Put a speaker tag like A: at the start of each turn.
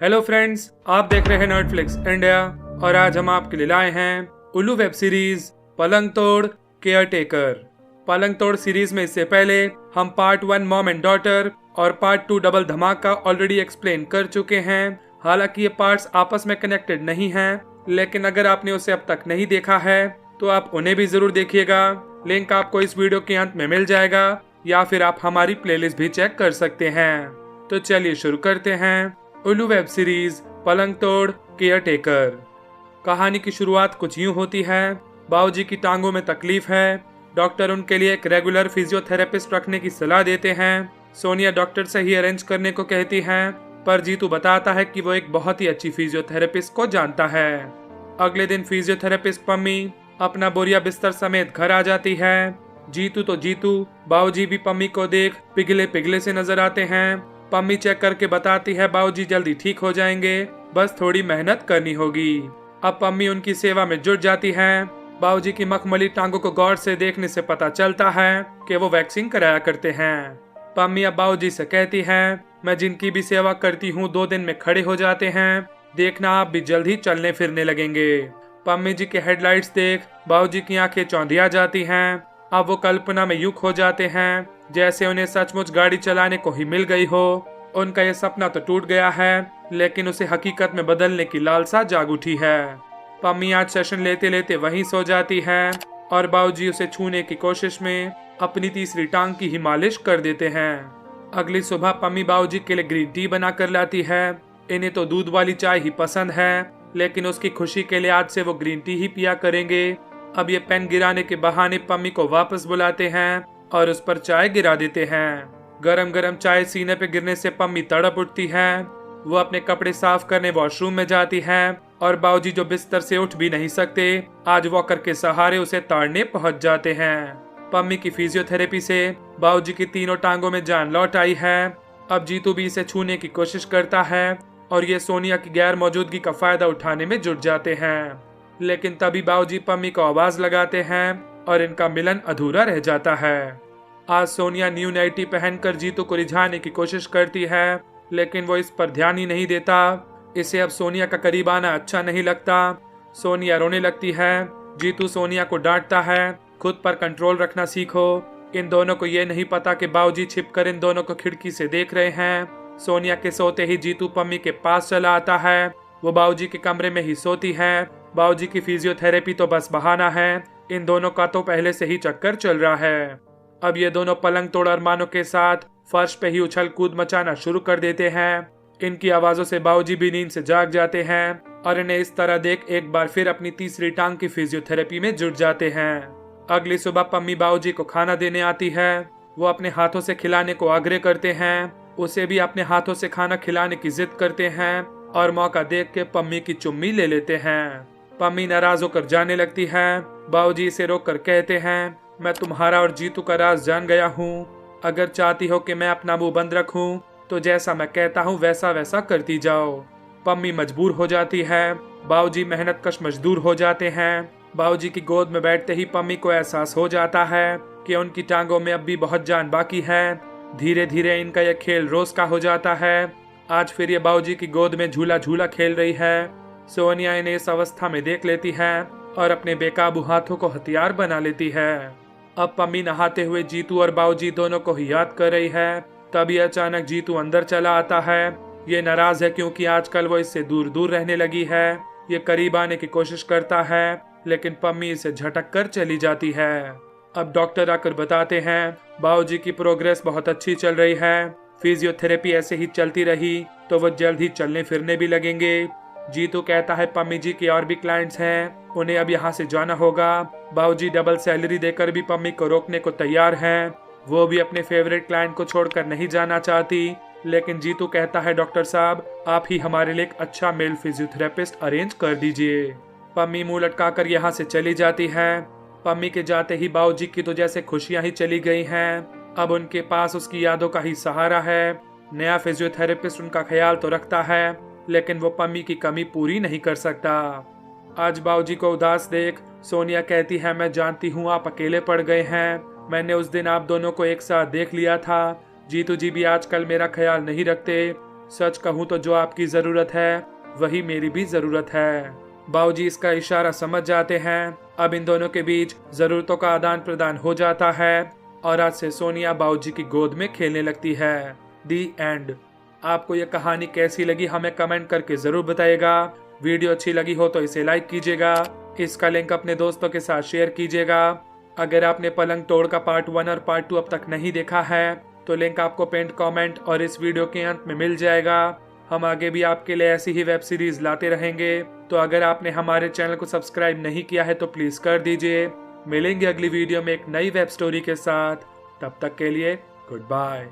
A: Hello friends, आप देख रहे हैं नेटफ्लिक्स इंडिया और आज हम आपके लिए लाए हैं उल्लू वेब सीरीज पलंग तोड़ केयरटेकर। पलंग तोड़ सीरीज में इससे पहले हम पार्ट 1 मॉम एंड डॉटर और पार्ट 2 डबल धमाका ऑलरेडी एक्सप्लेन कर चुके हैं। हालांकि ये पार्ट्स आपस में कनेक्टेड नहीं हैं, लेकिन अगर आपने उसे अब तक नहीं देखा है तो आप उन्हें भी जरूर देखिएगा। लिंक आपको इस वीडियो के अंत में मिल जाएगा या फिर आप हमारी प्लेलिस्ट भी चेक कर सकते हैं। तो चलिए शुरू करते हैं उल्लू वेब सीरीज पलंग तोड़ केयरटेकर। कहानी की शुरुआत कुछ यूं होती है। बाबूजी की टांगों में तकलीफ है। डॉक्टर उनके लिए एक रेगुलर फिजियोथेरेपिस्ट रखने की सलाह देते हैं। सोनिया डॉक्टर से ही अरेंज करने को कहती है, पर जीतू बताता है कि वो एक बहुत ही अच्छी फिजियोथेरेपिस्ट को जानता है। अगले दिन फिजियोथेरेपिस्ट पम्मी अपना बोरिया बिस्तर समेत घर आ जाती है। जीतू तो जीतू, बाबूजी भी पम्मी को देख पिघले पिघले से नजर आते हैं। पम्मी चेक करके बताती है बाबूजी जल्दी ठीक हो जाएंगे, बस थोड़ी मेहनत करनी होगी। अब पम्मी उनकी सेवा में जुट जाती है। बाबूजी की मखमली टांगों को गौर से देखने से पता चलता है कि वो वैक्सिंग कराया करते हैं। पम्मी अब बाबूजी से कहती है, मैं जिनकी भी सेवा करती हूँ 2 दिन में खड़े हो जाते हैं, देखना आप भी जल्द ही चलने फिरने लगेंगे। पम्मी जी के हेडलाइट्स देख बाबूजी की आंखें चौंधिया जाती हैं। अब वो कल्पना में युक्त हो जाते हैं जैसे उन्हें सचमुच गाड़ी चलाने को ही मिल गई हो। उनका ये सपना तो टूट गया है, लेकिन उसे हकीकत में बदलने की लालसा जाग उठी है। पम्मी आज सेशन लेते लेते वहीं सो जाती है और बाबूजी उसे छूने की कोशिश में अपनी तीसरी टांग की ही मालिश कर देते हैं। अगली सुबह पम्मी बाबूजी के लिए ग्रीन टी बना कर लाती है। इन्हें तो दूध वाली चाय ही पसंद है, लेकिन उसकी खुशी के लिए आज से वो ग्रीन टी ही पिया करेंगे। अब ये पेन गिराने के बहाने पम्मी को वापस बुलाते हैं और उस पर चाय गिरा देते हैं। गरम गरम चाय सीने पे गिरने से पम्मी तड़प उठती है। वो अपने कपड़े साफ करने वॉशरूम में जाती है और बाबूजी जो बिस्तर से उठ भी नहीं सकते, आज वॉकर के सहारे उसे ताड़ने पहुंच जाते हैं। पम्मी की फिजियोथेरेपी से बाबूजी की तीनों टांगों में जान लौट आई है। अब जीतू भी इसे छूने की कोशिश करता है और ये सोनिया की गैर मौजूदगी का फायदा उठाने में जुट जाते हैं। लेकिन तभी बाबूजी पम्मी को आवाज लगाते हैं और इनका मिलन अधूरा रह जाता है। आज सोनिया न्यू नाइटी पहनकर जीतू को रिझाने की कोशिश करती है, लेकिन वो इस पर ध्यान ही नहीं देता। इसे अब सोनिया का करीब आना अच्छा नहीं लगता। सोनिया रोने लगती है। जीतू सोनिया को डांटता है, खुद पर कंट्रोल रखना सीखो। इन दोनों को ये नहीं पता कि बाबूजी छिपकर इन दोनों को खिड़की से देख रहे हैं। सोनिया के सोते ही जीतू पम्मी के पास चला आता है। वो बाबूजी के कमरे में ही सोती है। बाबूजी की फिजियोथेरेपी तो बस बहाना है, इन दोनों का तो पहले से ही चक्कर चल रहा है। अब ये दोनों पलंग तोड़ अरमानों के साथ फर्श पे ही उछल कूद मचाना शुरू कर देते हैं। इनकी आवाजों से बाबूजी भी नींद से जाग जाते हैं और इन्हें इस तरह देख एक बार फिर अपनी तीसरी टांग की फिजियोथेरेपी में जुट जाते हैं। अगली सुबह पम्मी बाबूजी को खाना देने आती है। वो अपने हाथों से खिलाने को आग्रह करते हैं। उसे भी अपने हाथों से खाना खिलाने की जिद करते हैं और मौका देख के पम्मी की चुम्मी ले लेते हैं। पम्मी नाराज होकर जाने लगती है। बाबूजी इसे रोककर कहते हैं, मैं तुम्हारा और जीतू का राज जान गया हूँ। अगर चाहती हो कि मैं अपना मुंह बंद रखूं, तो जैसा मैं कहता हूँ वैसा वैसा करती जाओ। पम्मी मजबूर हो जाती है। बाबूजी मेहनत कश मजदूर हो जाते हैं। बाबूजी की गोद में बैठते ही पम्मी को एहसास हो जाता है कि उनकी टांगों में अब भी बहुत जान बाकी है। धीरे धीरे इनका यह खेल रोज का हो जाता है। आज फिर ये बाबूजी की गोद में झूला झूला खेल रही है। सोनिया इन्हें इस अवस्था में देख लेती है और अपने बेकाबू हाथों को हथियार बना लेती है। अब पम्मी नहाते हुए जीतू और बाबूजी दोनों को ही याद कर रही है। तभी अचानक जीतू अंदर चला आता है। ये नाराज है क्योंकि आजकल वो इससे दूर दूर रहने लगी है। ये करीब आने की कोशिश करता है, लेकिन पम्मी इसे झटक कर चली जाती है। अब डॉक्टर आकर बताते हैं बाबूजी की प्रोग्रेस बहुत अच्छी चल रही है। फिजियोथेरेपी ऐसे ही चलती रही तो वो जल्द ही चलने फिरने भी लगेंगे। जीतू कहता है पम्मी जी के और भी क्लाइंट्स हैं, उन्हें अब यहाँ से जाना होगा। बाबूजी डबल सैलरी देकर भी पम्मी को रोकने को तैयार हैं। वो भी अपने फेवरेट क्लाइंट को छोड़कर नहीं जाना चाहती, लेकिन जीतू कहता है डॉक्टर साहब, आप ही हमारे लिए एक अच्छा मेल फिजियोथेरेपिस्ट अरेंज कर दीजिए। पम्मी मुंह लटकाकर यहाँ से चली जाती है। पम्मी के जाते ही बाबूजी की तो जैसे खुशियां ही चली गई हैं। अब उनके पास उसकी यादों का ही सहारा है। नया फिजियोथेरेपिस्ट उनका ख्याल तो रखता है, लेकिन वो पम्मी की कमी पूरी नहीं कर सकता। आज बाबूजी को उदास देख सोनिया कहती है, मैं जानती हूँ आप अकेले पड़ गए हैं। मैंने उस दिन आप दोनों को एक साथ देख लिया था। जीतू जी भी आजकल मेरा ख्याल नहीं रखते। सच कहूँ तो जो आपकी जरूरत है वही मेरी भी जरूरत है। बाबूजी इसका इशारा समझ जाते हैं। अब इन दोनों के बीच जरूरतों का आदान प्रदान हो जाता है और आज से सोनिया बाबूजी की गोद में खेलने लगती है। दी एंड। आपको यह कहानी कैसी लगी हमें कमेंट करके जरूर बताइएगा। वीडियो अच्छी लगी हो तो इसे लाइक कीजिएगा। इसका लिंक अपने दोस्तों के साथ शेयर कीजिएगा। अगर आपने पलंग तोड़ का पार्ट 1 और पार्ट 2 अब तक नहीं देखा है तो लिंक आपको पिंड कमेंट और इस वीडियो के अंत में मिल जाएगा। हम आगे भी आपके लिए ऐसी ही वेब सीरीज लाते रहेंगे। तो अगर आपने हमारे चैनल को सब्सक्राइब नहीं किया है तो प्लीज कर दीजिए। मिलेंगे अगली वीडियो में एक नई वेब स्टोरी के साथ। तब तक के लिए गुड बाय।